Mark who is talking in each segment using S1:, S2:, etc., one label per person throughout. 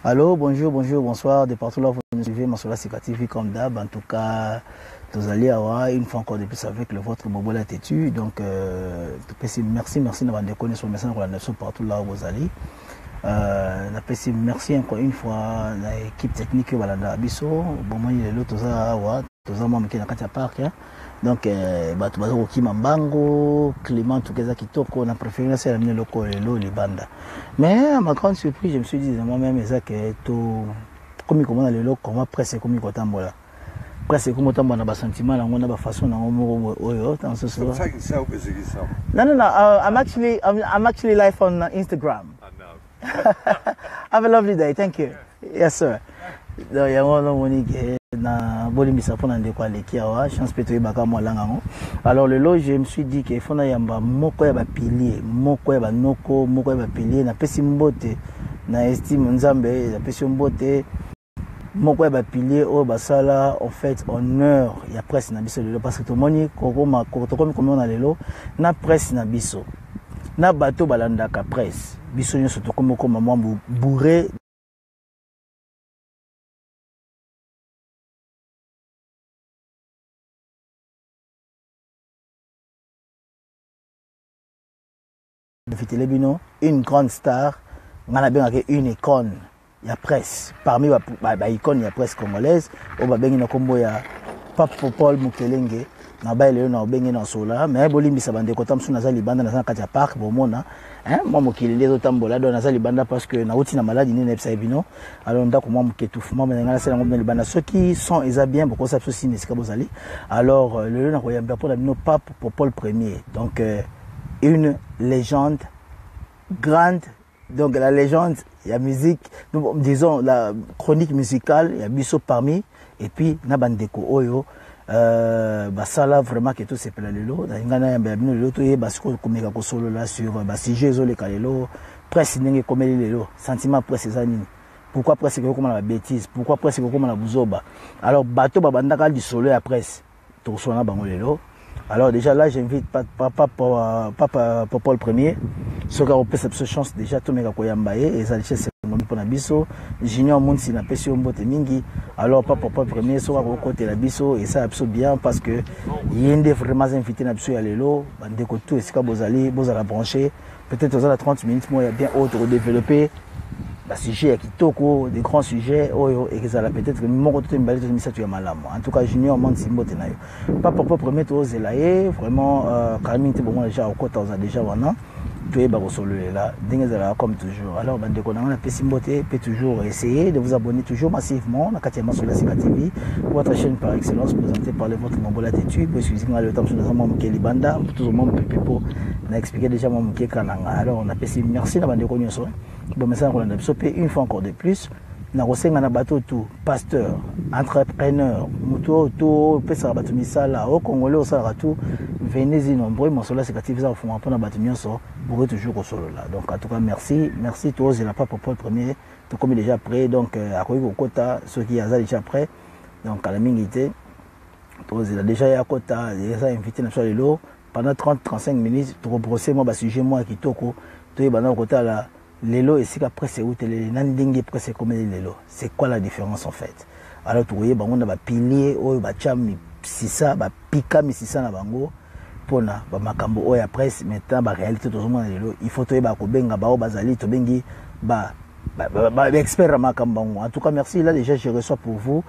S1: Allô, bonjour, bonjour, bonsoir. De partout là, vous nous suivez, Masola Sika TV comme d'hab. En tout cas, vous allez avoir une fois encore de plus avec le vôtre Bobola Tétu. Donc, merci d'avoir déconné sur le message pour la nation partout là où vous allez. Merci encore une fois à l'équipe technique Walanda Abisso. Bon, moi, il est là, tout ça, moi, qui est dans le parc. Donc, tu vas au Kimambango, Clément, tout ça qui toque, on a préféré c'est l'amener le banda. Mais à ma grande surprise, je me suis dit, moi-même, que tout, comme on a le loco, comment presque comme il là. Presque comme autant on a sentiment, on a une façon, on a
S2: C'est ça qui ça ou que c'est qui ça?
S1: No. I'm actually live on Instagram. Have a lovely day. Thank you. Yes, sir. Donc, il y a un monique na bolimisa fona ndeko leki awa chance peut y baka mo langa ngo. Alors le lot je me suis dit que fona yamba moko ya ba pilier, moko ya ba noko, moko ya ba pilier na pesi mbote na estime nzambe na pesi mbote moko ya ba pilier o basala en fait honneur ya presse na biso lelo parce que to moni kokoma kotokomi komi na lelo na presse na biso na bato balandaka presse biso nyoso tokomi koma mwa bourré une grande star, on a bien une icône, il y a presse. Parmi les icônes, il y a presse congolaise. On a bien une combo, il y a Pape Paul Mukelenge, na ba ile na obenge na sola mais bolimbi sa bande kotam suna za libanda na kati ya park bomona moi mokili les otambola do na za libanda parce que na uti na maladie ni nepsa ebino alors ndako moi moketufu moi na ngala sala ngombe libanda ceux qui sont eza bien beaucoup ça aussi mais c'est bozali alors le na koyamba pour la bino Pape Paul Premier donc une légende grande, donc la légende, il y a musique, disons la chronique musicale, il y a Bisso parmi, et puis Nabandeko Oyo, basala vraiment que tout c'est plein de l'eau, d'ingana yamba yabino l'eau, tout est basiko komeka ko solo là sur basije zo le kalelo, presse n'enge komeli lelo, sentiment presse zanini. Pourquoi presse que comme la bêtise, pourquoi presse que comme la buzoba. Alors bateau babandaka du solo à presse, tout sona bango lelo. Alors déjà là, j'invite Papa Paul Premier. Ce qui a opéré cette chance déjà, tout le monde a koyambaye et ça c'est mon pour Nabiso. Junior Mounsi n'a pas su mbote mingi. Alors Papa Paul Premier, soit au côté la biso et ça absolument bien parce que il y a des vraiment invités Nabiso à l'élo. Bande tout est ce que bozali branché. Peut-être aux 30 minutes, moi il y a bien autre développé. Bah, sujet qui toko des grands sujets et que ça la peut-être mon côté mbalé de ça tu es malade en tout cas junior monde simbote nayo pas pour premier tour zelaye vraiment Camille te bon déjà au côté on a déjà wana tu es baro solo là dingue comme toujours alors bande ko na pesimbote peut toujours essayer de vous abonner toujours massivement na katia Masola Sika TV votre chaîne par excellence présentée par le votre Bobola Tétu pour suivre le temps sur nos membres qui libanda tout le monde pepo na expliqué déjà mon qui kananga alors on a pessi merci na bande ko nyoso bon message qu'on a une fois encore de plus na kosenga na bateau tout pasteur entrepreneur muto to pesa bato misala au congolais au sala tout venez-y nombreux Masola Sika TV ça fond pour na bato nyonso pour toujours au solo là donc en tout cas merci tous et la Pape Paul Premier tout comme déjà prêt donc à quoi au quota ceux qui a déjà prêt donc à la mingité tous il a déjà ya quota déjà invité na soirée lo pendant 30-35 minutes pour brosser moi sujet moi qui toko to bana quota là lelo et c'est qu'après c'est où les nandingi presque comme lelo c'est quoi la différence en fait alors tu voyez bango na ba pilier oyo ba chami sisa ba pika mi sisa na bango pona ba makambo oyo après maintenant ba réalité tout le monde lelo il faut to ba ko benga ba o bazali to bengi ba expert makambo en tout cas merci là déjà je reçois pour vous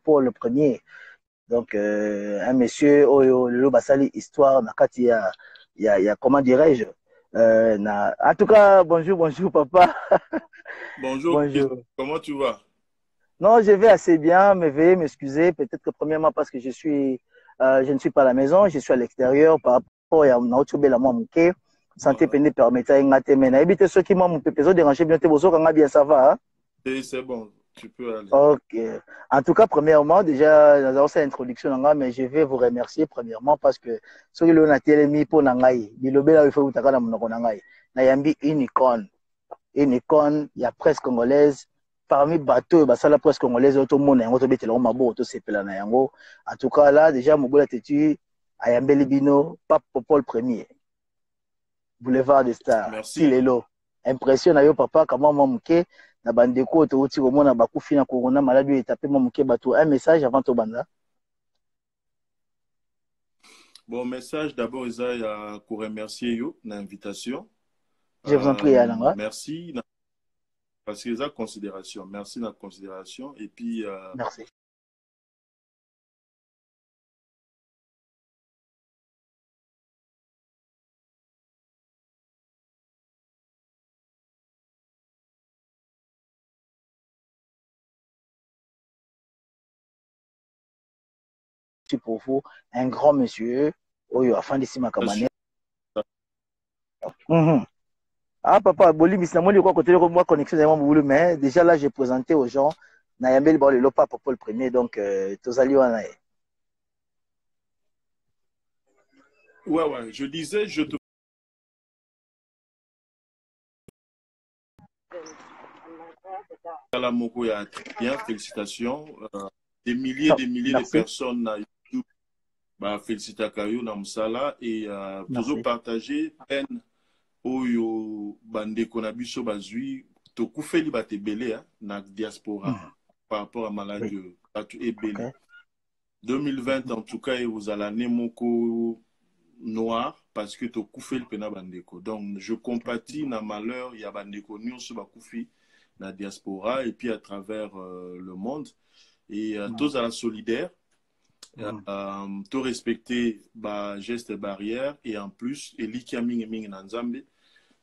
S1: pour le premier donc un monsieur oyo lelo basali histoire na kati ya comment dirais-je en tout cas, bonjour papa.
S3: Bonjour,
S1: bonjour.
S3: Comment tu vas?
S1: Non, je vais assez bien, mais veuillez m'excuser. Peut-être que premièrement parce que je ne suis pas à la maison, je suis à l'extérieur par rapport à Naotubé la Mouamouké. Santé péné permettait ngate mais na éviter ceux qui m'ont peut déranger bien bien ça va.
S3: Hein? C'est bon, tu peux aller.
S1: Ok. En tout cas, premièrement, déjà, nous avons cette introduction, mais je vais vous remercier premièrement parce que ce que l'on a télémis pour Nangaï, il faut vous taquer Nangaï. Nayambi une icône, il y a presse congolaise, parmi bateaux, bah ça la presse congolaise, tout le monde est en train de mettre mabo, tout c'est pela nayango. En tout cas, là, déjà, Mogola Tétu, Ayambe Libino, Pape Paul Premier, Boulevard des Stars,
S3: Merci.
S1: Silelo. Impression à yo papa, comment moi mouké. na bandeko to uti komona bakufi na corona maladie etapé mo muke bato un message avant to banda.
S3: Bon message d'abord Isa ya ko remercier yo na invitation.
S1: Je vous en prie Alanga.
S3: Merci parce que ça considération. Merci na considération et puis
S1: merci. Pour vous un grand monsieur oyo afandi si makamane. Ah papa boli misamoli quoi côté moi connexion vraiment boulot mais déjà là j'ai présenté aux gens na yambeli ba le papa Paul premier donc tozali wana.
S3: Ouais je disais je te la moko ya très bien félicitations des milliers de personnes na YouTube ba félicita kayo na musala et toujours partager peine oyo bandeko na biso bazui to kufeli batebele na diaspora par rapport à maladie et belé 2020 en tout cas et vous allez l'année moko noir parce que to kufeli pena bandeko donc je compatis na malheur il y a bandeko nyonso ba kufi na diaspora et puis à travers le monde et tous à la solidaire tout respecter ba gestes barrières et en plus elikia mingi na nzambe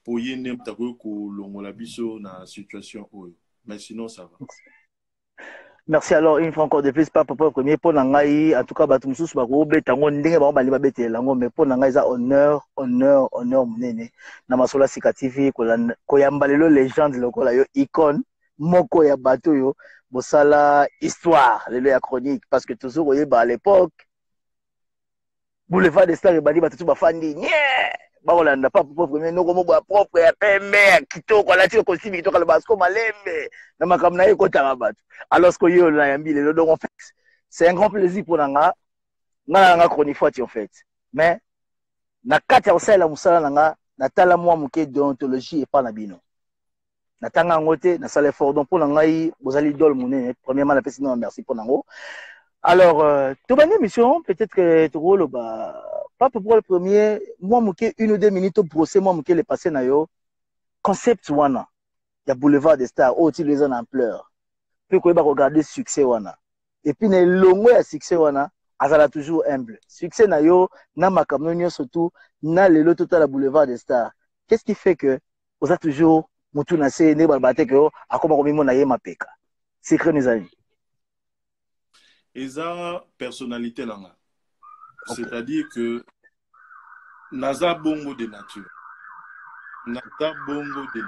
S3: pour yene mtako ko longola biso na situation oyo mais sinon ça va.
S1: Merci alors une fois encore de plus papa premier pour nangai en tout cas batu mususu ba ko beta ngo ndenge ba bali ba bete lango mais pour nangai za honneur munene na masola sika TV ko yamba lelo légende lokola yo icône moko ya bato yo bosala histoire lelo ya chronique parce que toujours oyeba à l'époque boulevard des stars et bali batu ba fandi bakolanda papa premier noko mo ba propre ya pembe ya kitoko alati costume kitoko le basko malembe na makamna ye kota bato alors ce que yo na yambi lelo donc en fait c'est un grand plaisir pour nanga chronique fois en fait mais na kati ya osala musala nanga na tala mwa muke déontologie et pas na bino na tanga ngote na sala fort donc pour nanga bozali idole munene premièrement la personne merci pour nango. Alors to bani mission peut-être que to rolo ba papa pour le premier moi muke 1 ou 2 minutes brosser moi muke le passé na yo concept wana ya boulevard des stars au les en ampleur puis ko ba regarder succès wana et puis na longo ya succès wana azala toujours humble succès na yo na makamno nyo surtout na lelo total la boulevard des stars qu'est-ce qui fait que vous êtes toujours mutu na se ne ba baté que akoma ko mimo na ye mapeka secret mes amis
S3: eza personnalité nanga. C'est-à-dire que naza bongo de nature. Naza bongo de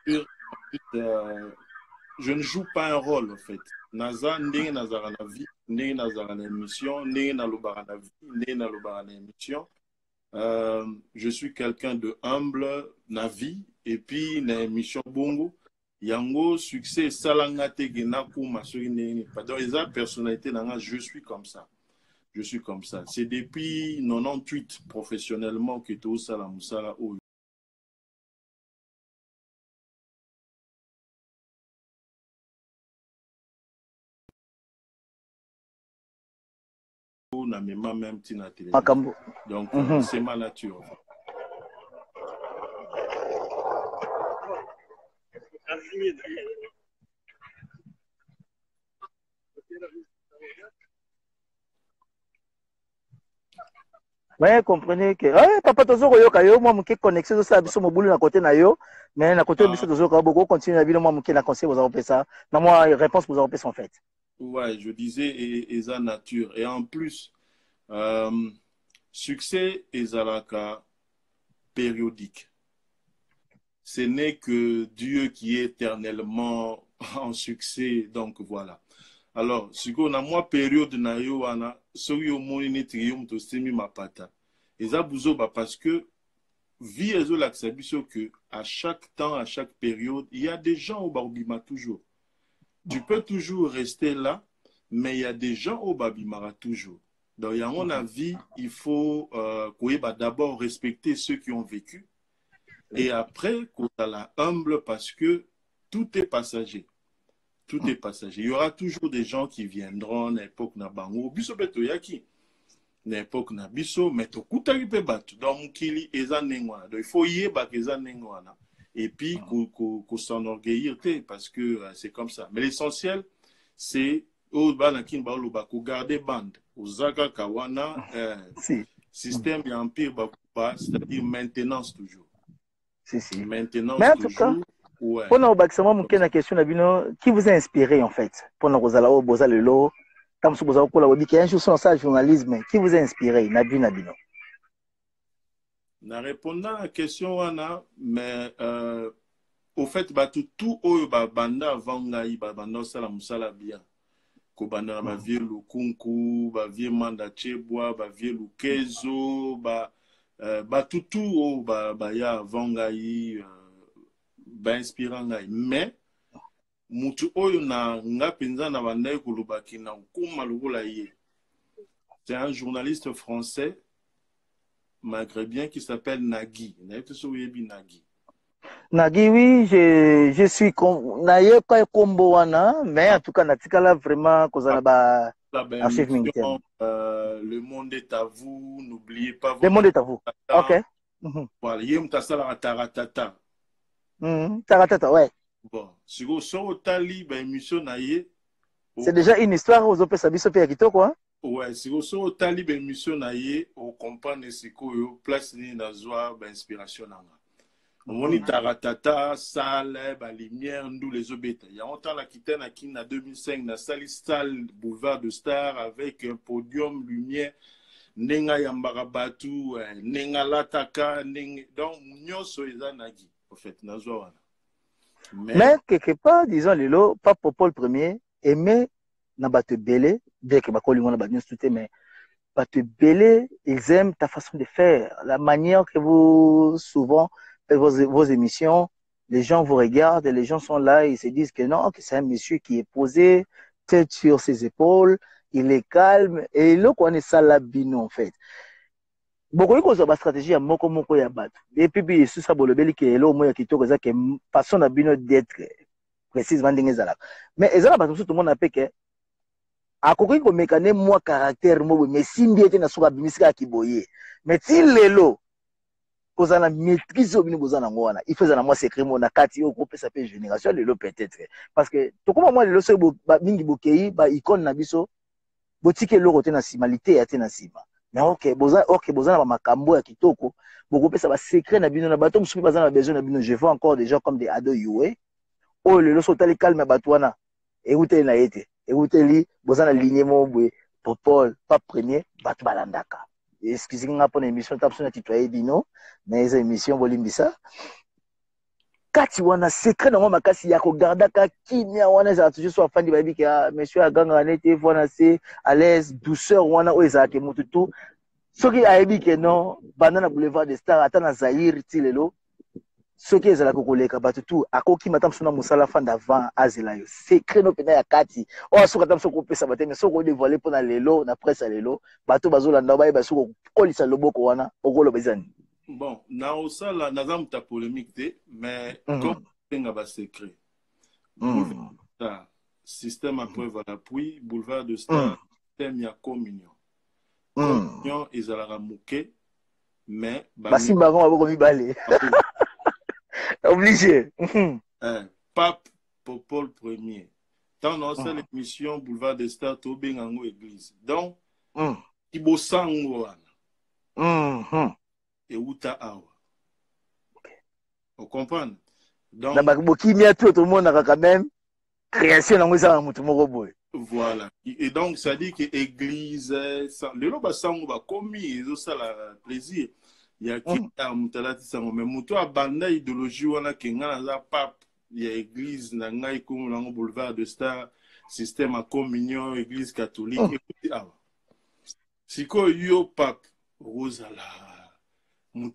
S3: nature. Je ne joue pas un rôle en fait. Naza ndenge nazara na vie, ndenge nazara na émission, ndenge na lobara na vie, ndenge na lobara na émission. Je suis quelqu'un de humble na vie et puis na émission bongo. Yango succès salangate genaku masuri pardon eza personnalité nanga je suis comme ça c'est depuis 98 professionnellement que tout ça la musala o na même tina télé donc c'est ma nature.
S1: Ouais, comprenez que papa tozo yoka yo moi muke connexion ça biso mobulu na côté na yo mais na côté biso tozo ka beaucoup continuer la vie moi muke na conseil vous avez ça na moi réponse vous avez en fait.
S3: Ouais, je disais et sa nature et en plus succès ezalaka périodique. Ce n'est que Dieu qui est éternellement en succès. Donc voilà. Alors, si on a moi période na yo wana, so yo moni trium to semi mapata. Et ça bouzo parce que vie ezo l'acsabiso que à chaque temps, à chaque période, il y a des gens au Babima toujours. Tu peux toujours rester là, mais il y a des gens au Babimara toujours. Donc, à mon avis, il faut d'abord respecter ceux qui ont vécu. Et après, qu'on la humble parce que tout est passager. Tout est passager. Il y aura toujours des gens qui viendront à l'époque na bango. Biso beto yaki. Na époque na biso, mais to kutaki pe batu. Donc, kili eza nengwana. Donc, il faut y eba eza nengwana. Et puis, qu'on s'enorgueillir, parce que c'est comme ça. Mais l'essentiel, c'est au banakin baoloba, qu'on garde bande. Au zaga kawana, système et empire bakupa, c'est-à-dire maintenance toujours.
S1: Si.
S3: Maintenance
S1: mais en tout cas,
S3: ouais.
S1: Pendant la question qui vous a inspiré en fait? Pendant que vous boza lelo, comme si vous avez un jour sur ça journalisme, qui vous a inspiré? Nabino.
S3: Na répondant à la question wana, mais au fait tout oyo banda avant ngai banda sala musala bien. Ko banda ba vie lukunku, ba vie manda chebwa, ba vie lukezo, ba tout o ba ya avant ngai ba inspirant ngai. Mais mutu oyo na nga penza na banda kolobaki na kuma lokola ye. C'est un journaliste français maghrébien qui s'appelle Nagui.
S1: Nagui, oui, je suis naye pas combo wana, mais en tout cas natikala vraiment kozala ba archive mingitem.
S3: Le monde est à vous, n'oubliez pas
S1: Le monde est à vous. OK.
S3: Voilà, yem tasala taratata.
S1: Taratata, ouais.
S3: Bon, si vous sortez ba émission naye,
S1: c'est déjà une histoire aux opé sabiso pe akito quoi.
S3: Ouais, si vous sortez ba émission naye, on comprend ce que place ni na zoa ba inspiration nanga. On y taratata, salle, ba lumière, nous les obéta. Il y a longtemps la quitte na kin na 2005 na salle boulevard de Star avec un podium lumière. Nenga yambara batu, nenga lataka, donc nyonso eza nagi en fait na zoa wana.
S1: Mais quelque part, disons lelo, Pape Paul Ier aimait na batu belé, bien que bakoli ngona ba nyonso tout mais batu belé, ils aiment ta façon de faire, la manière que vous souvent faites vos émissions, les gens vous regardent, les gens sont là, ils se disent que non, que c'est un monsieur qui est posé, tête sur ses épaules, il est calme et là qu'on est ça la bino en fait. Beaucoup de choses stratégie à moko ya bat. Et puis sous ça bolobeli que là au moins kitoko ça que façon na bino d'être précise vending ezala. Mais ezala ba tout le monde appelle que akoki ko mekane moi caractère mo mais simbi était na soka bimisika kiboye. Mais ti lelo kozana maîtrise obini bozana ngwana. Il faisait na moi secret mo na kati au groupe ça peut génération lelo peut-être parce que to comme moi lelo so mingi bokei ba icône na biso botike loko te na simalité ya te na sima. Mais ok boza na makambo ya kitoko beaucoup pesa ba secret na bino na bato musuki baza na besoin na bino. Je vois encore des gens comme des Ado Yue oh le so tali calme bato wana écoutez na yete écoutez li boza na ligne mo boye Paul Pape Premier bato balandaka. Excusez-moi pour l'émission tapso na titoyer bino mais les émissions bolimbisa kati wana secret na moi makasi ya ko gardaka kimia wana za toujours so afandi babi ki monsieur aganga nete wana c'est à l'aise douceur wana o ezake mututu soki ayebi ke non banda na boulevard des stars ata na Zaïre tilelo soki ezala kokoleka bato tu akoki matam sona musala fanda avant azela yo secret no pena ya kati o soka tam soko pesa bateme soko dévoiler pona lelo na presse lelo bato bazolanda baye basoko kolisa loboko wana okolo bezani.
S3: Bon, na osala na zamta polémique mais comme tenga ba secret. Système à preuve à l'appui, boulevard de Star, système ya communion. Communion ezala muke mais
S1: basimba ngo bako mibale. Obligé.
S3: Pape Paul Ier. Tant dans cette émission boulevard de Star to bengango église. Donc ibosango wana. Et uta awa. Vous comprenez? Donc,
S1: tout le monde a quand même création dans les mutu moko boy.
S3: Voilà. Et donc, ça dit que l'église, le loba sango ba commis, ça la plaisir. Il y a qui a mutalati sango, mais muto a banda idéologie wana kenga na pape, il y a église na ngai comme lango boulevard de Star, système à communion, église catholique. Écoutez, awa. Siko yo pape, rosala. Il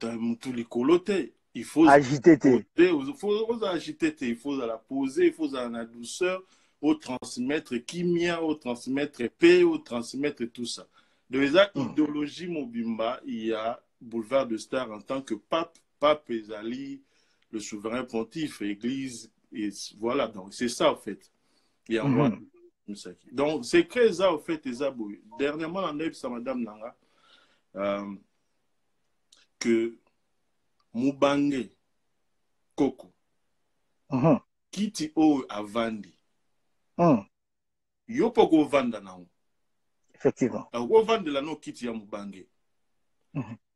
S3: faut
S1: agiter,
S3: il faut agiter, il faut la poser, il faut la douceur, au transmettre kimia, au transmettre paix, au transmettre tout ça. Dans les idéologies Mobimba, il y a boulevard de Star en tant que pape pape ezali le souverain pontife, église, et voilà, donc c'est ça en fait. Et en voilà. Donc, c'est que ça en fait, dernièrement, on a eu sa madame Nanga, que Mubange Koko, kiti o avandi, yo poko vanda na o.
S1: Effectivement.
S3: Ako vanda la no kiti ya Mubange.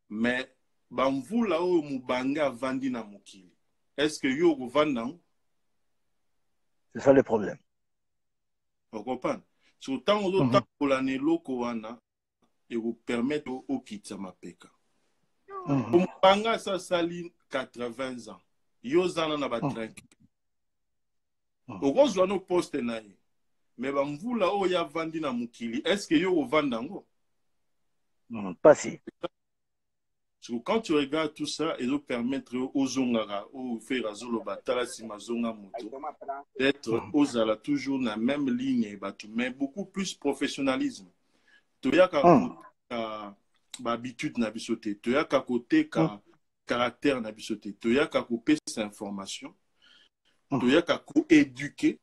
S3: Mais, bamvula o Mubange avandi na mukili. Est-ce que yo vanda o?
S1: C'est ça le problème.
S3: Vous comprenez? Si autant on a pour l'année lokoana et vous permettre au kiti ma peka. Mubange ça sali 80 ans. Yo zana na ba tranquille. Okozwa no poste na ye. Mais bamvula o ya vandi na mukili. Est-ce que yo vanda ngo?
S1: Pas si.
S3: Quand tu regardes tout ça, il nous permettre aux Zongara, aux Ferrazolo Batala Simazonga Moto, d'être aux ala toujours dans la même ligne, mais beaucoup plus professionnalisme. Tu as qu'à habitude na bisoté, tu as qu'à côté caractère na bisoté, tu as qu'à couper cette information, tu as qu'à éduquer,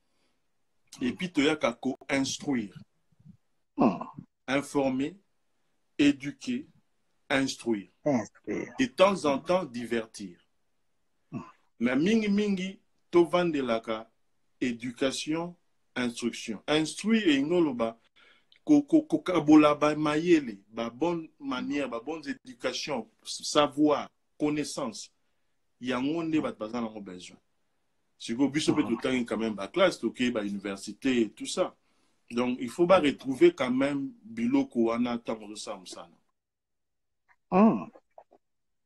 S3: et puis tu as qu'à instruire, informer, éduquer, instruire. De temps en temps, divertir. Mais mingi, to vande laka, éducation, instruction. Instruire et noloba, kokabola ba mayele, ba bonne manière, ba bonne éducation, savoir, connaissance. Yango ne bat pas en besoin. Si vous avez tout le temps quand même ba classe, ok, ba université et tout ça. Donc, il faut pas retrouver quand même biloko wana tango de ça.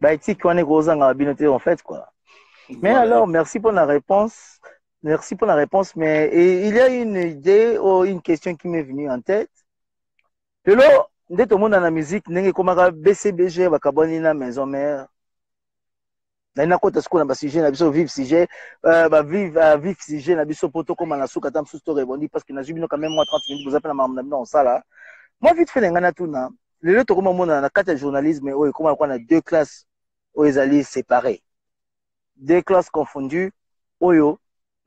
S1: Bah, éthique, on est gros en fait, quoi. Mais voilà. Alors, merci pour la réponse. Merci pour la réponse. Mais il y a une idée ou une question qui m'est venue en tête. De l'eau, dès tout le monde dans la musique, n'est-ce pas BCBG, Bakabonina, maison mère. Dans une côte, on a un sujet, on a vif sujet, vif sujet, on a un poto comme on a sous katam sous story rebondi parce que nous avons quand même moins 30 minutes. Vous appelez la maman dans ça là. Moi, vite fait, l'engana tout na. Le lot, comment on a 4 journalisme, et comment on a 2 classes où ils allaient séparés. 2 classes confondues. Oyo,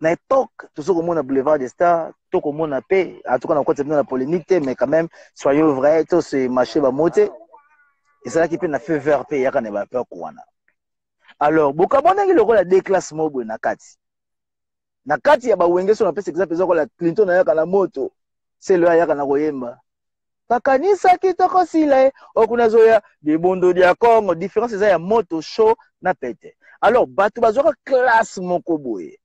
S1: na époque, tout ce qu'on a boulevard des stars, tout comme on a paix, en tout cas, on a continué la polémique, mais quand même, soyons vrais, tout ce marché va monter. Et c'est là qui peut na fait vers paix, il y a quand même peur qu'on a. Alors, Bokabona, il aura la 2 classes mobile na kati. Na kati, il y a Bawenge sur la paix, c'est exemple, la Clinton a la moto. C'est le ya kana koyemba. Kakanisa kitoko sile okunazoya bibondo dia Congo différence eza ya moto show na pete. Alors batu bazoka classe moko boye.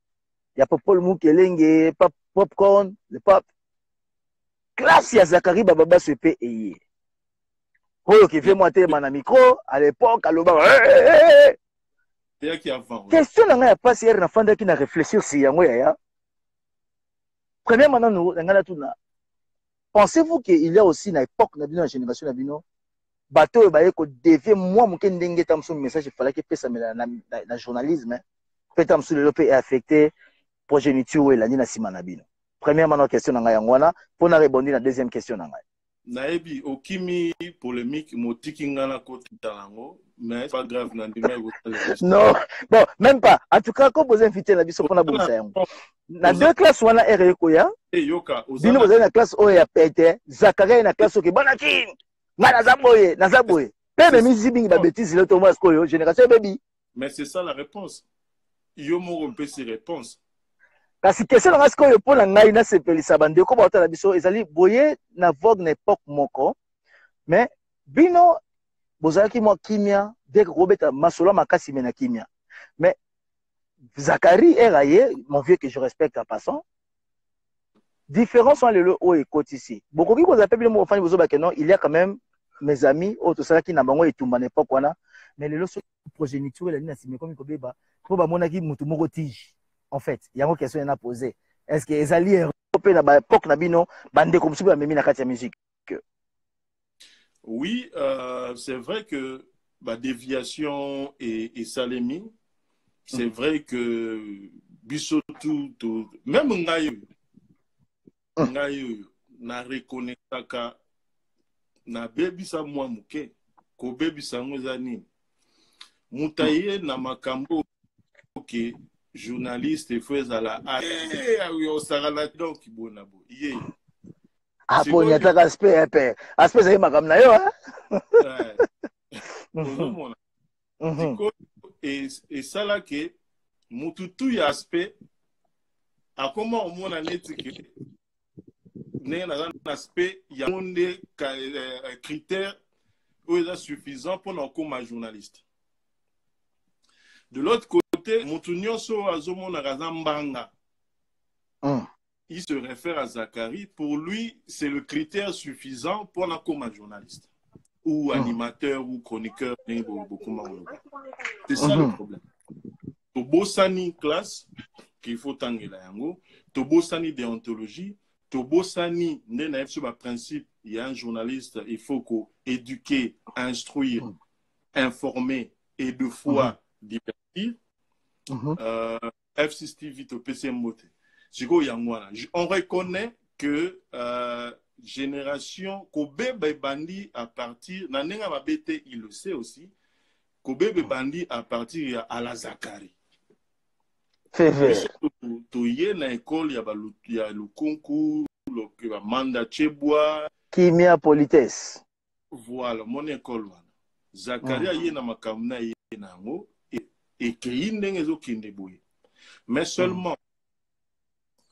S1: Ya Paul Mukelenge, popcorn, le pop. Classe ya Zakari Baba sepe eye. Oyo ki fait moi tellement na micro à l'époque aloba. Question na nga pas hier na fanda ki na réfléchir si yango ya. Premièrement nous ngana tuna. Pensez-vous qu'il y a aussi une époque, dans la génération d'Abino, bateau baye ko dévier moi mon kendenge tam son message il fallait que pesa na journalisme peut-être sur le est affecté progéniture et la nina simana bino. Premièrement question na ngwana pour na répondre la deuxième question na ngai.
S3: Naebi okimi polémique motiki ngana ko talango mais pas grave na ndima
S1: non bon même pas en tout cas quand vous invitez la biso pour na bonsa yango na 2 classes wana ere ko ya
S3: yoka
S1: bino vous na classe o ya pete Zakaria na classe ke bona kin ngana zaboye peme mizibi ba bêtises le Thomas ko génération baby
S3: mais c'est ça la réponse yo mo rompe ces réponses
S1: kasi question na ngasko yo pona ngai na sepelisa bande ko ba otala biso ezali boye na vogue na époque moko mais bino bozalaki moi kimia dès que robeta masolo makasi mena kimia mais Zachary Eraye mon vieux que je respecte en passant différence sont les o et côté ici beaucoup qui vous appelle mo fani bozo bakeno il y a quand même mes amis au to sala ki na bango etumba n'époque wana mais le so progéniture la nina sime comme ko beba po ba monaki mutu moko tige en fait il y a une question à poser est-ce que ezali européen na ba époque na bino bande comme super memi na kati ya musique
S3: oui c'est vrai que ba déviation et salemi c'est vrai que biso tout même ngayo na reconnaître na bebisa mwa muke ko bebisa ngozani Moutaye na makambo que journaliste et fais à la au sarala donc bonabo. Yé.
S1: Apo nyataka aspect ça makamna yo hein.
S3: Et ça là que mututu ya aspect a comment au monde en éthique n'est un aspect il y a des critères suffisants pour nous comme journaliste. De l'autre côté, Moutounio so azomo Narazambanga. Il se réfère à Zachary. Pour lui, c'est le critère suffisant pour nous comme journaliste ou animateur ou chroniqueur. C'est ça le problème. Tobo sani classe qu'il faut tanguer la yango. Tobo sani déontologie. Tobo sani n'est sur le principe. Il y a un journaliste, il faut qu'éduquer, instruire, informer et de fois divertir. F6 TV au PCM Moté. On reconnaît que génération Kobe Bandi à partir Nanenga Mabete, il le sait aussi. Kobe Bandi à partir à la Zakari.
S1: C'est vrai.
S3: Toye na école il y a le concours, le mandat Chebois.
S1: Kimia politesse.
S3: Voilà, mon école. Zakaria yé na makamna yé na ngo et qui n'engezo kindeboui. Mais seulement,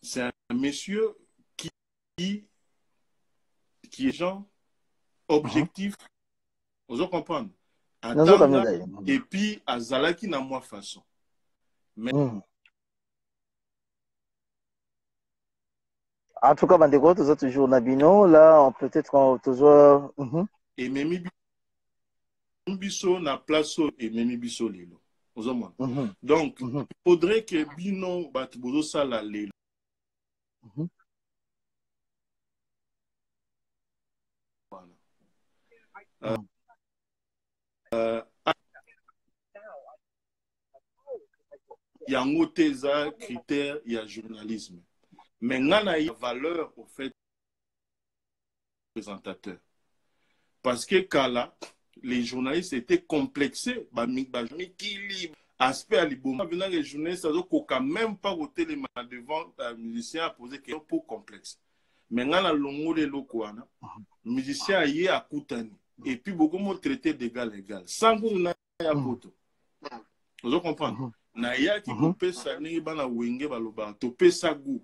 S3: c'est un monsieur qui est genre objectif. Vous comprenez? Et puis, à Zalaki na moi façon. Mais
S1: en tout cas, Bandego, tous autres jours Nabino, là, peut-être toujours.
S3: Et Memi Bisso na place et Memi Bisso lelo. Donc, il faudrait que Bino Batbozo Sala lelo. Il y a un autre critère, il y a journalisme. Mais il y a une valeur au fait présentateur. Parce que quand là, les journalistes étaient complexés, aspect à l'Iboma, venant les journalistes, ça ne quand même pas au téléma devant un musicien à poser question pour complexe. Mais dans le longo de l'Okouana, le musicien y est à Koutani. Et puis beaucoup m'ont traité d'égal à égal. Sans que nous ayons photo. Vous comprenez? Naya qui coupe ça, n'est pas na wenge baloba, topé sa goût.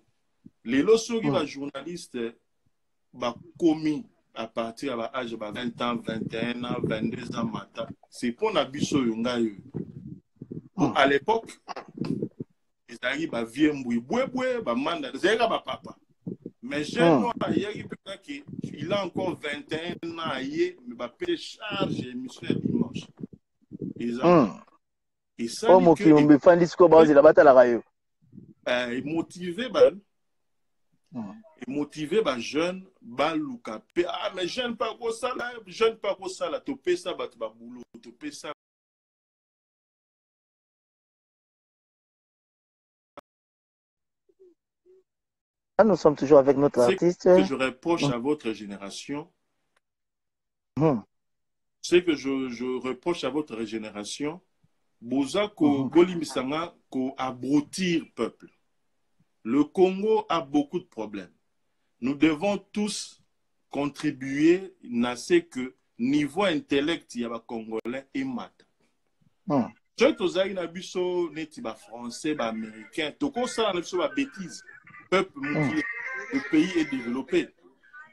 S3: Les lorsques les journalistes ba commis à partir de l'âge de 20 ans, 21 ans, 22 ans, c'est pour n'abuser yonga yo. À l'époque, ils arrivent à vieux mbouiboué, ba manda, zéga ba papa. Mais jeune il a encore 21 ans, mais ba payer charge et monsieur dimanche. Et ça, motivé ba jeune ba luka pe mais jeune pas ko sala topé ça ba boulot topé ça.
S1: Nous sommes toujours avec notre artiste.
S3: Ce que je reproche à votre génération, c'est que je reproche à votre génération, boza ko golimisanga ko abrutir peuple. Le Congo a beaucoup de problèmes. Nous devons tous contribuer à ce que niveau intellect il y a Congolais et mat. Je suis un biso neti ba français ba américain. Toko ça na biso ba bêtise. Peuple le pays est développé.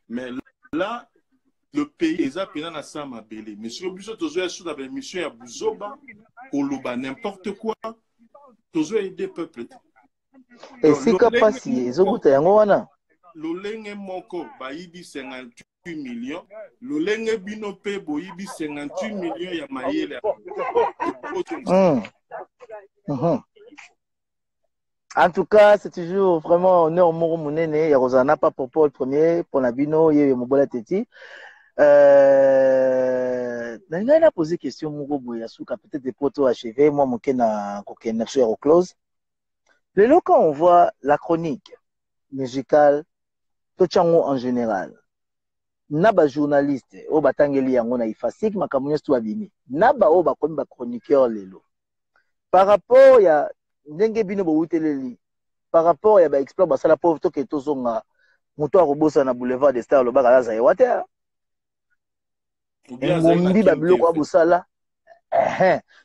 S3: Mais là le pays est à peine à ça ma belle. Monsieur biso tozo sur la mission ya buzoba koloba n'importe quoi. Tozo aider peuple.
S1: Et si capacité ezokuta yango wana
S3: lolenge moko bayibi 58 millions lolenge bino pe boyibi 58 millions ya mayele.
S1: En tout cas, c'est toujours vraiment honneur moro munene ya Rosana pas pour Paul premier pour Nabino ye mobola teti. Na posé question moko boya suka peut-être des poteaux achevés moi moke na kokena sur close. Le lot quand on voit la chronique musicale, Tochango en général, na ba journaliste o batangeli yango na ifasik makambo nyonso babimi na ba o bakomi ba chroniqueur lelo par rapport ya ndenge bino bowuteleli par rapport ya ba exploit basala pauvre to ke tozonga moto akobosa na boulevard des stars lobaka aza yewa te engombi babiloko ya bosala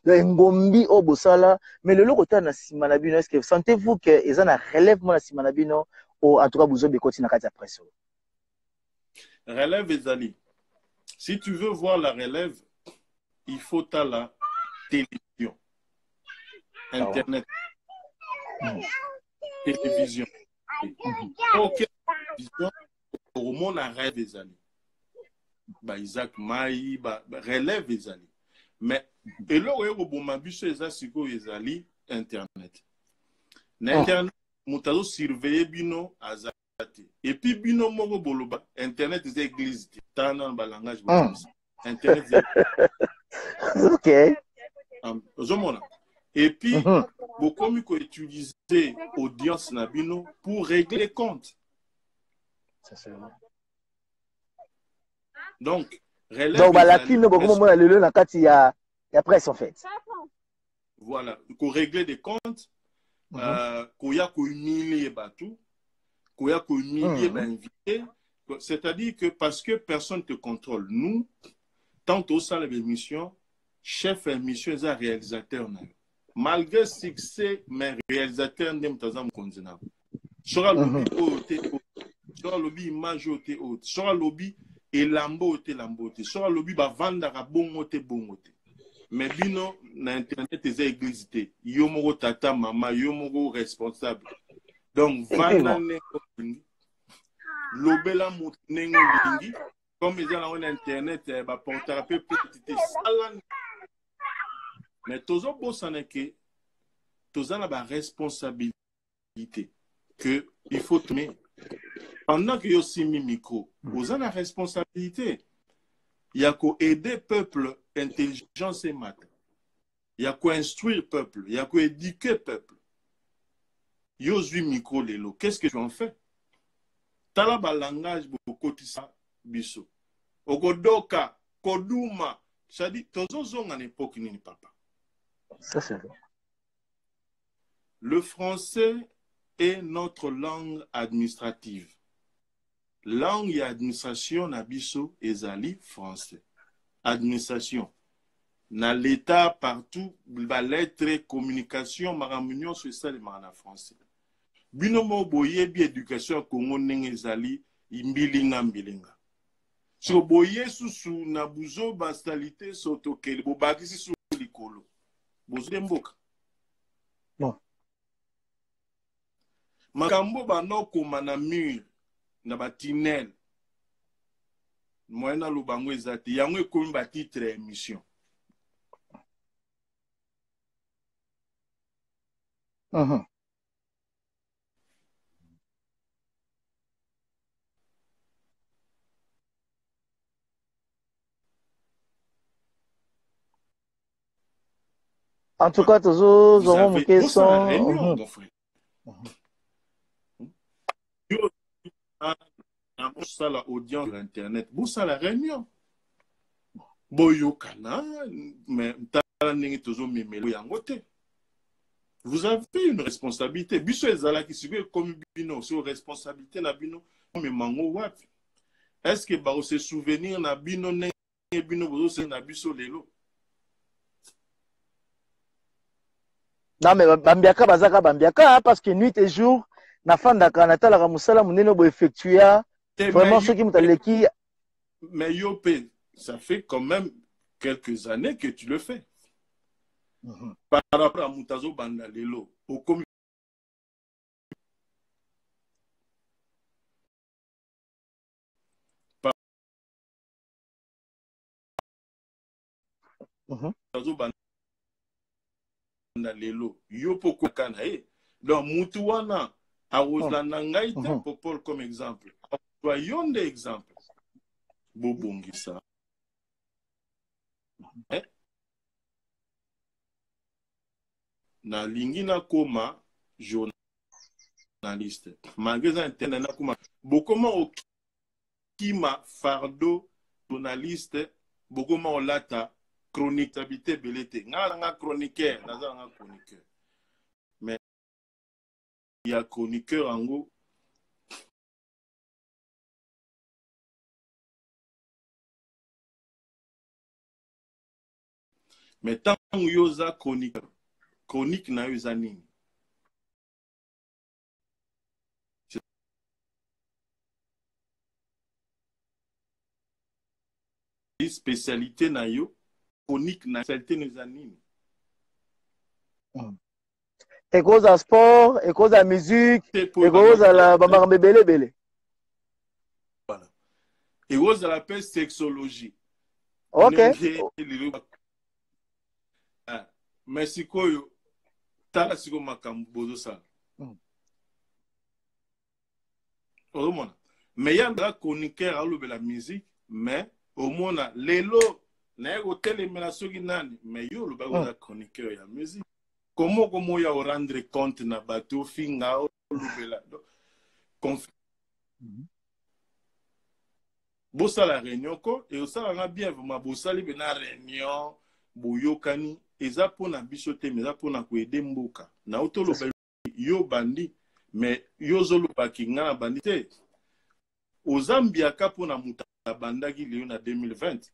S1: engombi o bosala mais lelo kota na nsima na bino est-ce que sentez-vous que eza na relèvement na nsima na bino o en tout cas bozo bekoti na kati ya presse
S3: relève ezali si tu veux voir la relève il faut à la télévision internet télévision ok vision au monde a rêve ezali ba Isaac Mai ba relève ezali mais eloko yoko boma biso eza siko ezali internet na internet mutazo surveiller bino azate et puis bino moko boloba internet eza église tana ba langage internet
S1: ok
S3: ozomona et puis bokomi ko utiliser audience na bino pour régler les comptes.
S1: C'est vrai.
S3: Donc relève
S1: donc balakino bokomo mona lelo na kati ya presse en fait.
S3: Voilà, pour régler des comptes koya ko humilier batou, koya ko humilier ba invité, c'est-à-dire que parce que personne te contrôle, nous tant au salle d'émission chef émission et réalisateur malgré succès mais réalisateur n'aime pas en continent sera lobby sera lobby image oté sera lobby et lamboté sera lobby ba vendre à bongoté mais bino na internet des églises yo moko tata mama yo moko responsable donc vanda lobela mutengo lingi comme ils ont un internet ba porter peu petite salan mais tous au boss en est que tous en a la responsabilité que il faut tenir pendant que yo simi micro vous en a responsabilité il y a qu'à aider peuple intelligence et maths il y a qu'à instruire peuple il y a qu'à éduquer peuple yo zui micro lelo qu'est-ce que tu en fais tala ba langage beaucoup tisa biso okodoka koduma ça dit tozo zonga n'époque ni papa.
S1: Ça, c'est vrai.
S3: Le français est notre langue administrative. Langue et administration na biso ezali français. Administration. Na l'état partout, la lettre communication, maramunion sur ça le en français. Binomo boye bi éducation Congo nenge ezali mbilinga. So boye susu na buzo bastalité sotokele bobakisi su likolo. Bozemboka.
S1: Bon.
S3: Makambo banoko na mur na batinel. Moyena lubango ezati yango ekomi ba titre émission.
S1: En tout cas, tous auront une question.
S3: Ça la audience sur internet. Vous ça la réunion. Boyokana, mais vous avez une responsabilité. Biso ezala qui suit comme bino sur responsabilité na bino mais mango wat. Est-ce que ba se souvenir na bino ne bino bozo se na biso lelo?
S1: Non mais bambiaka bazaka bambiaka parce que nuit et jour na fandaka na talaka musala munene bo effectuer vraiment ceux qui mutaleki
S3: mais yopé ça fait quand même quelques années que tu le fais. Par rapport à Mutazo Bandalelo au comité Mutazo Bandalelo yo poko kanae donc mutuwana awozana ngai te popol comme exemple voyons des exemples bobongisa na lingi na koma journaliste malgré internet na koma bokoma kima fardeau journaliste beaucoup ma olata chronique habité belete nga chroniqueur naza nga chroniqueur mais il y a chroniqueur ango mais tant yoza chronique na yoza nini spécialité na yo chronique na spécialité na nini
S1: et cause à sport et cause à musique et cause à la bamambe belé
S3: voilà et cause à la paix sexologie
S1: ok
S3: mais sikoyo tala siko makambo bozo sala omona mais yanda chroniqueur alobe la musique mais au mona lelo na ego telemela soki nani mais yo lo bago la chroniqueur ya musique comment ya rendre compte na bato finga olobela bosa la réunion ko et ça nga bien vraiment bosa libe na réunion boyokani eza pona biso te mais eza pona ko aider mboka na otoloba yo bandi mais yo zoloba ki nga bandi te ozambia ka pona muta bandaki leo na 2020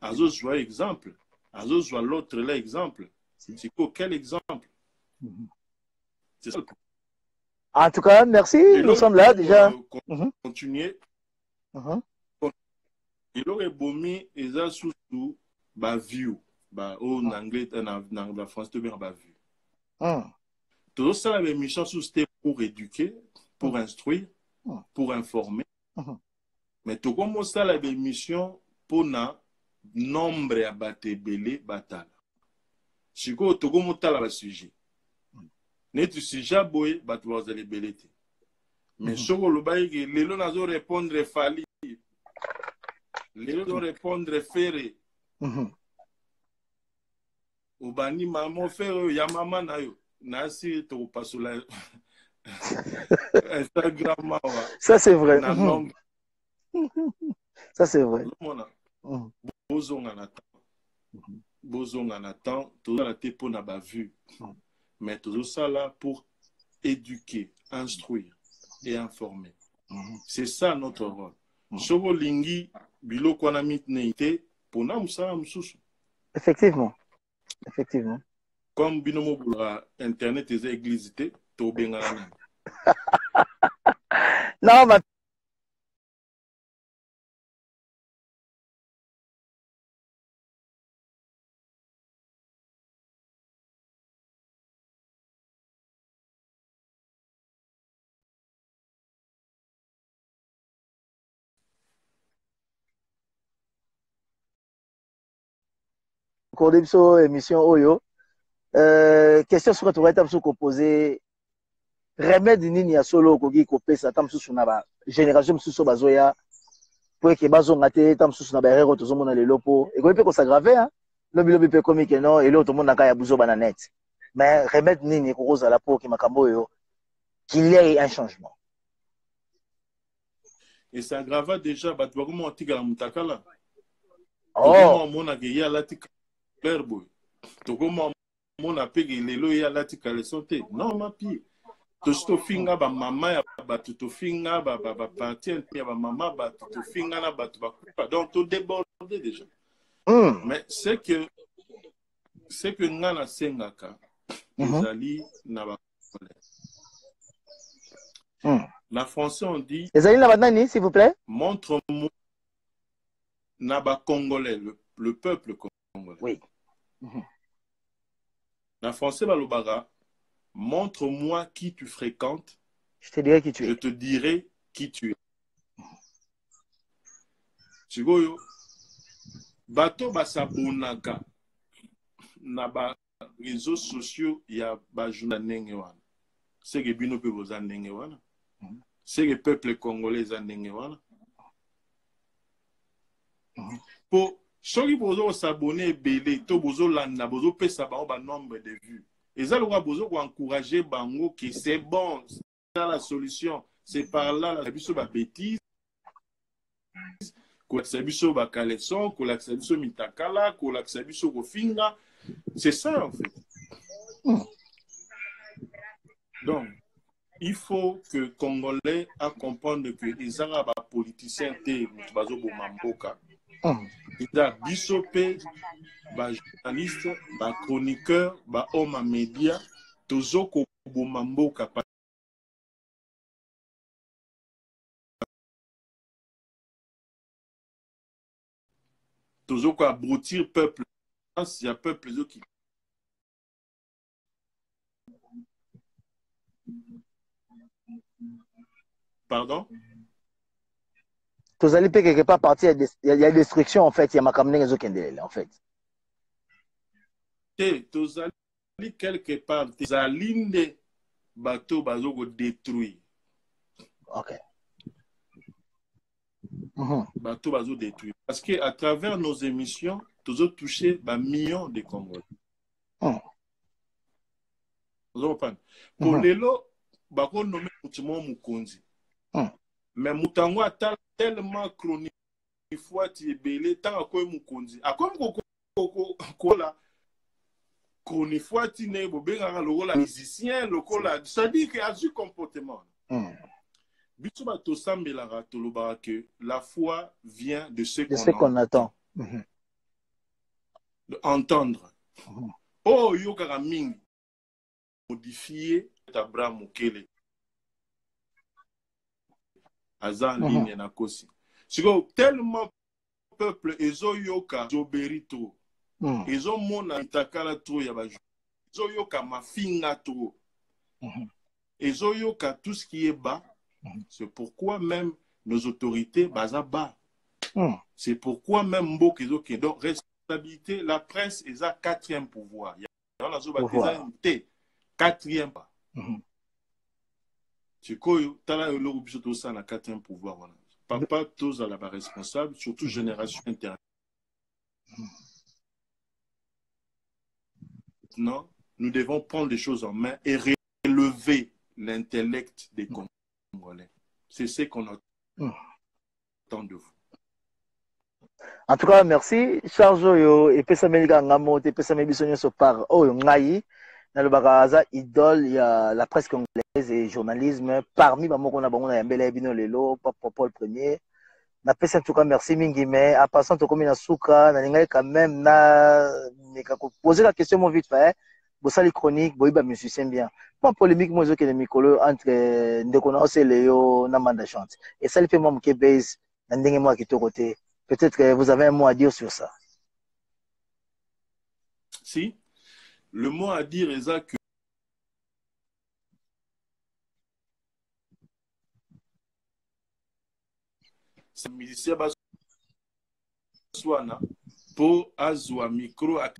S3: azo joie exemple azo joie l'autre là exemple c'est quoi quel exemple c'est ça.
S1: En tout cas merci nous sommes là déjà
S3: continuer et l'aurait bomi eza surtout ba view ba en anglais dans la France de bien ba view tout ça la mission sous c'était pour éduquer pour instruire pour informer mais tout comme ça la mission pour na nombre à battre belé batala siko tout comme tala ba sujet net sujet boy battu vous allez belete mais soko le bail que les lois nazo répondre fali les lois répondre ferré au bani maman ferré ya maman na yo na si to passe la Instagram
S1: ça c'est vrai ça c'est vrai
S3: bozonga na temps tout la te pour na ba vue mais tout ça là pour éduquer instruire et informer c'est ça notre rôle soko lingi biloko na mitneite pour na musala mususu
S1: effectivement
S3: comme binomo bula internet et église te to bengana
S1: non ma émission Oyo. Question sur tu vas poser remède nini ya solo kogi kopesa tam susu na ba génération susu bazoya pour que bazonga te tam susu na ba erreur to zomona le lopo et ko pe ko s'aggraver hein lobi pe comme que non et l'autre monde na ya buzo bana net mais remède nini ko roza la pour que makambo yo qu'il y ait un changement
S3: et ça aggrava déjà ba tu comment tika la mutakala
S1: oh
S3: mon a ya la tika perbo to comment mon a pege lelo ya la tika le santé non ma pi to finga ba mama ya ba to finga ba partir ya ba mama ba to finga na ba to ba donc to déborder déjà mais c'est que ngana sengaka ezali na ba la français on dit
S1: ezali na banani s'il vous plaît
S3: montre-moi na ba congolais le peuple congolais
S1: oui
S3: la français balobara montre-moi qui tu fréquentes.
S1: Je te dirai qui tu es.
S3: Je te dirai qui tu es. Chigoyo, bato basabonaka na ba réseaux sociaux ya ba journal ndenge wana. C'est que bino pe boza ndenge wana. C'est que peuple congolais za ndenge wana. Po soki bozo s'abonner belé to bozo landa bozo pesa ba nombre de vues. Et ça, le besoin d'encourager Bango que c'est bon, c'est la solution, c'est par là la bêtise. kolakisa biso bakaleson, kolakisa biso mitakala, kolakisa biso kofinga. C'est ça en fait. Donc, il faut que les Congolais comprennent que les Arabes politiciens étaient Mamboka. Ils ont bisopé, journalistes, chroniqueurs, hommes médias, Tozoko Mamboka. Tozoko abrutir peuple. Il y a peuple qui. Pardon?
S1: Tous allez quelque part partir, il y a destruction en fait, il y a ma caméra en fait.
S3: Tous allez quelque part, tous allez bateau bazo détruire.
S1: Ok.
S3: Bateau bazo détruire. Parce que à travers nos émissions, tous ont touché millions de Congolais. Pour l'élo, bako nommé Moutimon Mukonzi. Mais Moutango a tellement chronique, il faut être belé, tant à quoi Mukonzi. A comme Kola, chronique, faut être né, bobéga le rôle musicien, le cola, ça dit qu'il y a du comportement. Bituba Tosam Belara Toloba que la foi vient de ce qu'on
S1: attend.
S3: De entendre. Oh, Yokara Ming, modifier Abraham Mukele. Azan ligne na kosi. Sigo tellement peuple ezo yoka zoberito. Ezo mona itakala to ya baju. Ezo yoka mafinga to. Ezo yoka tout ce qui est bas. C'est pourquoi même nos autorités baza bas. C'est pourquoi même Mbok ezo ke donc responsabilité la presse est à quatrième pouvoir. Il y a la zobatiza quatrième pas. C'est quoi, t'as là le ça la quatrième pouvoir. Papa, tous à la responsable, surtout génération interne. Maintenant, nous devons prendre les choses en main et relever l'intellect des Congolais. C'est ce qu'on attend de vous.
S1: En tout cas, merci. Charles Oyo, et Pessameliga Ngamo, et Pessameliga par Oyo Ngayi. Dans le bagaza idole, il y a la presse congolaise et journalisme. Parmi Bamokona Bangona Yambele Bino Lelo, Papa Paul Premier. Na pesa en tout cas merci mingi, mais en passant tout comme na souka, na linga quand même na poser la question mon vite fait. Bossa les chroniques, boiba musicien bien. Pas polémique moi que les mikolo entre Ndekona Oseleo na Manda chante. Et ça le fait moi mon base na ndenge moi qui te côté. Peut-être que vous avez un mot à dire sur ça.
S3: Si. Le mot à dire est que ce musicien soit pour azwa micro à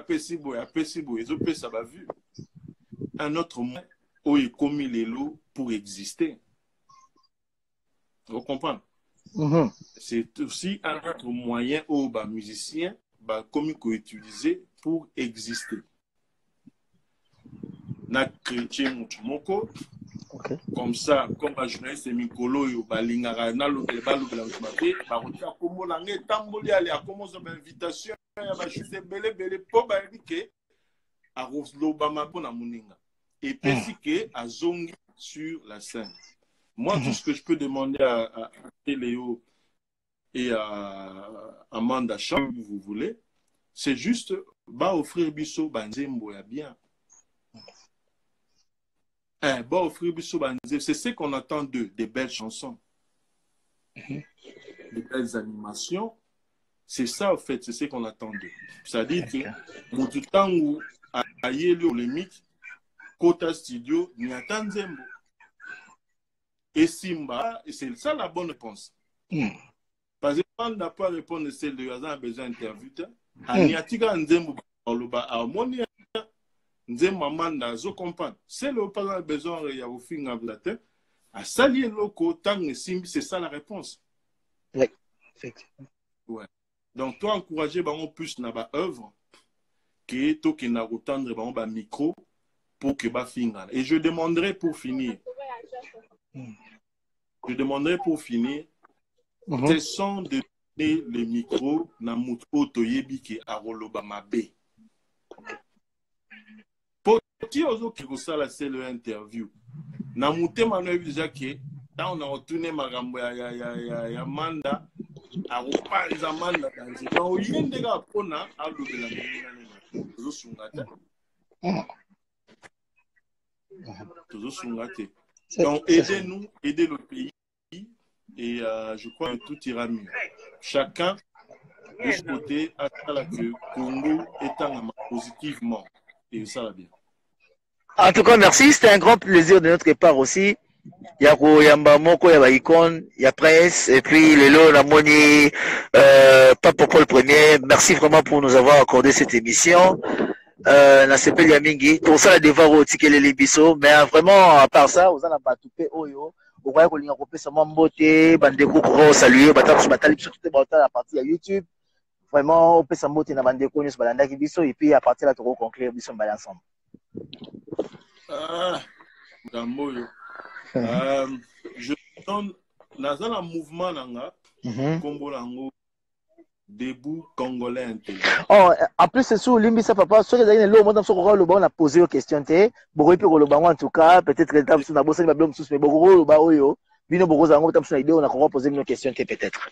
S3: Pesibo et Pesibo et autres ça va vu un autre moyen où il commis les lots pour exister. Vous comprenez? C'est aussi un autre moyen où les musiciens commis qu'on utiliser pour exister. Na chrétien mutumoko comme ça comme un journaliste mikolo yo balingara na lo ba lo bela mate ba rotia komo la nge tamboli ali akomo zo ba invitation ya ba chute bele po ba indiquer a Roslo Bama na muninga et puis que a zongi sur la scène. Moi tout ce que je peux demander à Léo et à Amanda Champ vous voulez c'est juste ba offrir biso banzembo ya bien. C'est ce qu'on attend d'eux, des belles chansons, des belles animations. C'est ça, en fait, c'est ce qu'on attend d'eux. C'est-à-dire que, mon tout temps où aïe le polémique, Kota Studio, n'y attend Zembo. Et Simba, c'est ça la bonne réponse. Parce que on n'a pas répondu à celle de Yazan a besoin d'interviewer. Aniatika Nzembo, à Monia. C'est le pas besoin de vous finir la tête. À salier loco, tant c'est ça la réponse.
S1: Oui, effectivement.
S3: Ouais. Donc, toi, encourager plus dans ma œuvre que toi qui n'a autant de micro pour que va finir. Et je demanderai pour finir. Je demanderai pour finir cessons de donner le micro na muto toyebi ke aroloba mabe. Poti ozo ki kosala c'est l'interview. Na mute mano déjà ke ta on a retourné magambo ya manda a reparza manda danzi. Donc yende ga pona alobela ngina zo sungata. Toujours sungate. Donc aidez-nous, aidez le pays et je crois que tout ira mieux. Chacun de ce côté a que Congo étant positivement et ça va bien.
S1: En tout cas, merci. C'était un grand plaisir de notre part aussi. Yako Yamba Moko Yaba Icon, ya presse, et puis Lelo Lamoni, Papa Paul Premier. Merci vraiment pour nous avoir accordé cette émission. Na sepel Yamingi. Pour ça, la devoir au ticket les biso. Mais vraiment, à part ça, aux en a pas tout Oyo. Au royaume, on a coupé sa mamboté, bandeko, pour saluer, battre sur batali, sur toute la partie à YouTube. Vraiment, on peut s'en moter dans bandeko, nous, balanda qui biso, et puis à partir de là, on va conclure, biso, on ensemble.
S3: Ah, Damoyo. Je donne dans un mouvement nanga Combo Lango debout congolais intelligent.
S1: Oh, en plus c'est sur Limbisa papa, ceux qui ont le monde sur le on a posé une question té, beaucoup plus le bango en tout cas, peut-être que tu as bossé ma sous mais beaucoup le ba oyo, bino beaucoup zango tam sur idée on a poser une question té peut-être.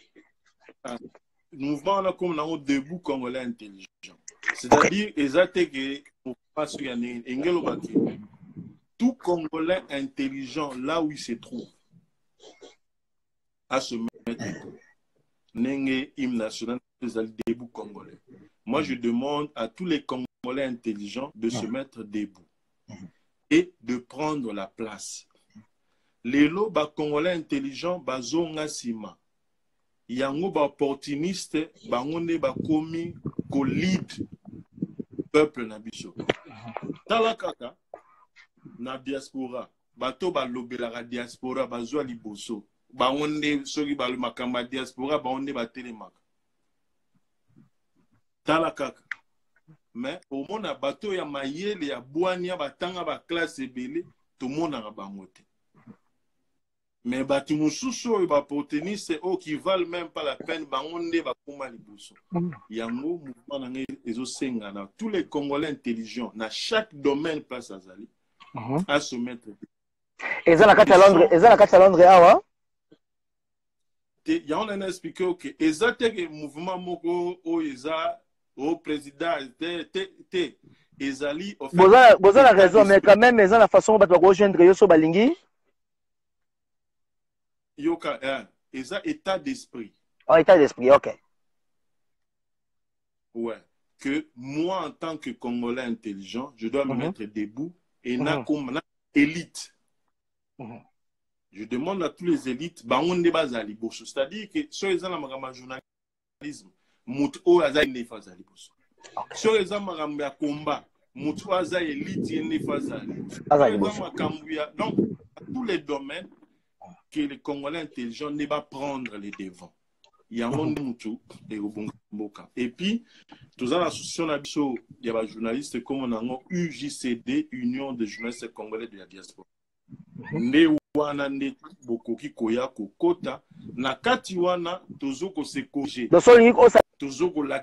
S3: Mouvement on a comme nango debout congolais intelligent. C'est-à-dire exactement que pour pas sur yani engelo baki. Tout Congolais intelligent, là où il se trouve, à se mettre Nenge hymne national debout congolais. Moi, je demande à tous les Congolais intelligents de se mettre debout et de prendre la place. Les lots Congolais intelligents, bazonga sima. Yango ba opportuniste, bangonde ba komi ko lead peuple na biso. Talakaka. Na diaspora bato balobela la diaspora bazwa liboso baonde soki balu makamba diaspora baonde batelemaka tala kaka mais au mona bato ya mayele ya bwania batanga ba classe ebele to mona na bango te mais bato mususu oyo ba opportuniste o qui valent même pas la peine baonde bakuma liboso yango mouvement nanga ezosenga na tous les Congolais intelligents na chaque domaine place azali à se mettre.
S1: Et ça la carte à Londres, awa.
S3: Il y a un expliqué que exactement mouvement moko o eza au président ezali au fait.
S1: Boza la raison mais quand même eza la façon ba rejoindre yo so balingi.
S3: Yoka eza état d'esprit.
S1: Oh état d'esprit, OK.
S3: Ouais, que moi en tant que Congolais intelligent, je dois me mettre debout. Et na comme élite. Je demande à tous les élites, c'est-à-dire que sur les gens journalisme, muto aza ne fazali boso. Sur les gens ya combat, muto aza élite ne fazali. Donc tous les domaines que les Congolais intelligents ne va prendre les devants. Il y a un mutu et au bon boka. Et puis tous en association il y a des journalistes comme on a UJCD, Union des journalistes congolais de la diaspora. Ne wana ne bokoki koya kokota na kati wana tozoko se koje. Tozoko la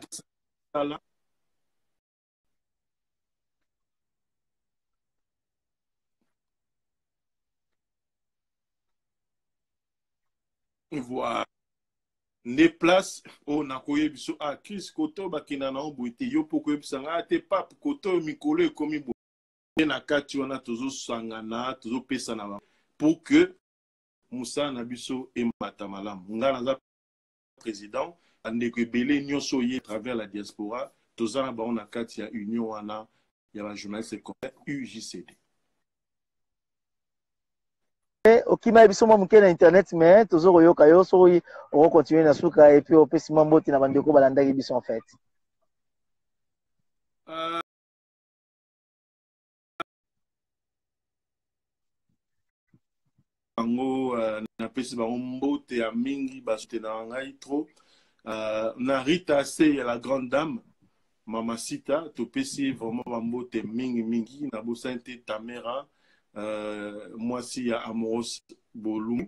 S3: sala. Voilà. Ne place o nakoye biso a Chris Koto bakina na obuite yo poko ebisanga te pap Koto mikolo ekomi bo na kati wana tozo sangana tozo pesa na ba pour que Moussa na biso emata malamu ngana za président andeko ebele nyonso ye travers la diaspora tozana ba na kati ya union wana ya ba journaliste congolais UJCD.
S1: Okima biso mo mukena internet mais tozoko yoka yo so on continue na suka et puis opesi mamboti na bandeko balandaki biso en fait.
S3: Bango na pesi bango mbote ya mingi basute na ngai trop na Rita C la grande dame Mama Sita to pesi vraiment mbote mingi na bosante Tamera moi si ya Amos Bolum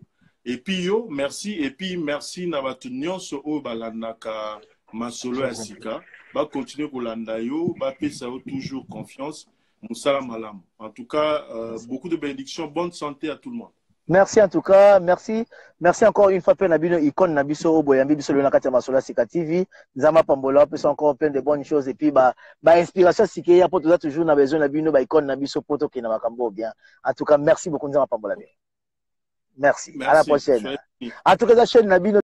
S3: Et puis yo, merci. Et puis merci na batu nyonso o balandaka masolo ya sika. Ba continuer kolanda yo, ba pesa yo toujours confiance. Moussala malam. En tout cas, beaucoup de bénédictions. Bonne santé à tout le monde.
S1: Merci en tout cas, merci. Merci encore une fois, Père Nabino, icône Nabiso, Boyambi, Biso, le Nakati Masola, Sika TV, Zama Pambola, puis encore plein de bonnes choses. Et puis, inspiration, c'est qu'il y a pour toujours, on a besoin Nabino, icône Nabiso, Poto, qui n'a pas bien. En tout cas, merci beaucoup, Zama Pambola. Merci. À la prochaine. En tout cas, la chaîne Nabino.